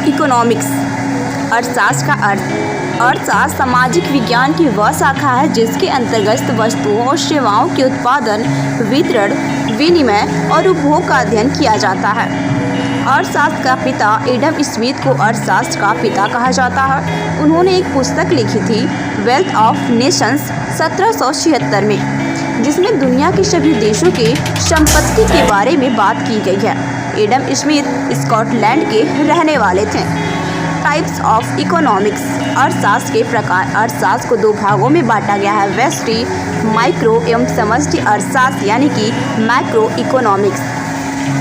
Economics. अर्थशास्त्र का अर्थशास्त्र सामाजिक विज्ञान की वह शाखा है जिसके अंतर्गत वस्तुओं और सेवाओं के उत्पादन, वितरण, विनिमय और उपभोग का अध्ययन किया जाता है। अर्थशास्त्र का पिता एडम स्मिथ को अर्थशास्त्र का पिता कहा जाता है। उन्होंने एक पुस्तक लिखी थी वेल्थ ऑफ नेशंस 1776 में, जिसमें दुनिया के सभी देशों के संपत्ति के बारे में बात की गई है। एडम स्मिथ स्कॉटलैंड के रहने वाले थे। Types of economics. अर्थशास्त्र के प्रकार। अर्थशास्त्र को दो भागों में बांटा गया है, व्यष्टि, माइक्रो एवं समष्टि अर्थशास्त्र यानी कि मैक्रो इकोनॉमिक्स।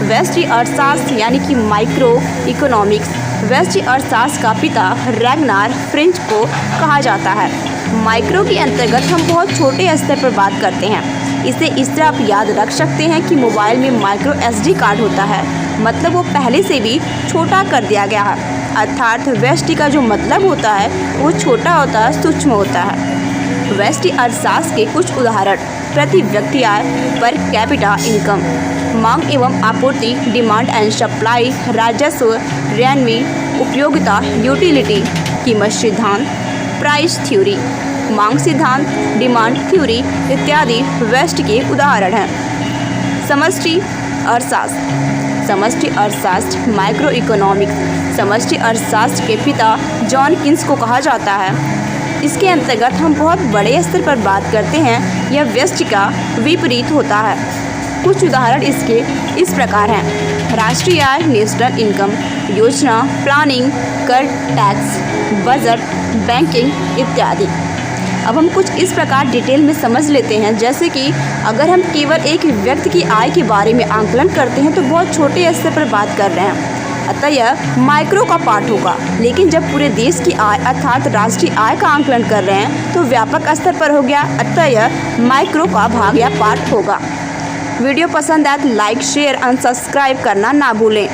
व्यष्टि अर्थशास्त्र यानी कि माइक्रो इकोनॉमिक्स। व्यष्टि अर्थशास्त्र का पिता रैगनार फ्रिंच को कहा जाता है। माइक्रो के अंतर्गत हम बहुत छोटे स्तर पर बात करते हैं। इसे इस तरह आप याद रख सकते हैं कि मोबाइल में माइक्रो SD कार्ड होता है, मतलब वो पहले से भी छोटा कर दिया गया है। अर्थात व्यष्टि का जो मतलब होता है वो छोटा होता है, सूक्ष्म होता है। व्यष्टि अर्थशास्त्र के कुछ उदाहरण: प्रति व्यक्ति आय, पर कैपिटा इनकम, मांग एवं आपूर्ति, डिमांड एंड सप्लाई, राजस्व, रेवेन्यू, उपयोगिता, यूटिलिटी, कीमत सिद्धांत, प्राइस थ्योरी, मांग सिद्धांत, डिमांड थ्योरी इत्यादि व्यष्टि के उदाहरण हैं। समष्टि अर्थशास्त्र। समष्टि अर्थशास्त्र माइक्रो इकोनॉमिक्स। समष्टि अर्थशास्त्र के पिता जॉन किन्स को कहा जाता है। इसके अंतर्गत हम बहुत बड़े स्तर पर बात करते हैं। यह व्यष्टि का विपरीत होता है। कुछ उदाहरण इसके इस प्रकार हैं: राष्ट्रीय आय, नेशनल इनकम, योजना, प्लानिंग, कर, टैक्स, बजट, बैंकिंग इत्यादि। अब हम कुछ इस प्रकार डिटेल में समझ लेते हैं, जैसे कि अगर हम केवल एक व्यक्ति की आय के बारे में आंकलन करते हैं तो बहुत छोटे स्तर पर बात कर रहे हैं, अतः यह माइक्रो का पार्ट होगा। लेकिन जब पूरे देश की आय अर्थात राष्ट्रीय आय का आंकलन कर रहे हैं तो व्यापक स्तर पर हो गया, अतः यह माइक्रो का भाग या पार्ट होगा। वीडियो पसंद आए तो लाइक, शेयर और सब्सक्राइब करना ना भूलें।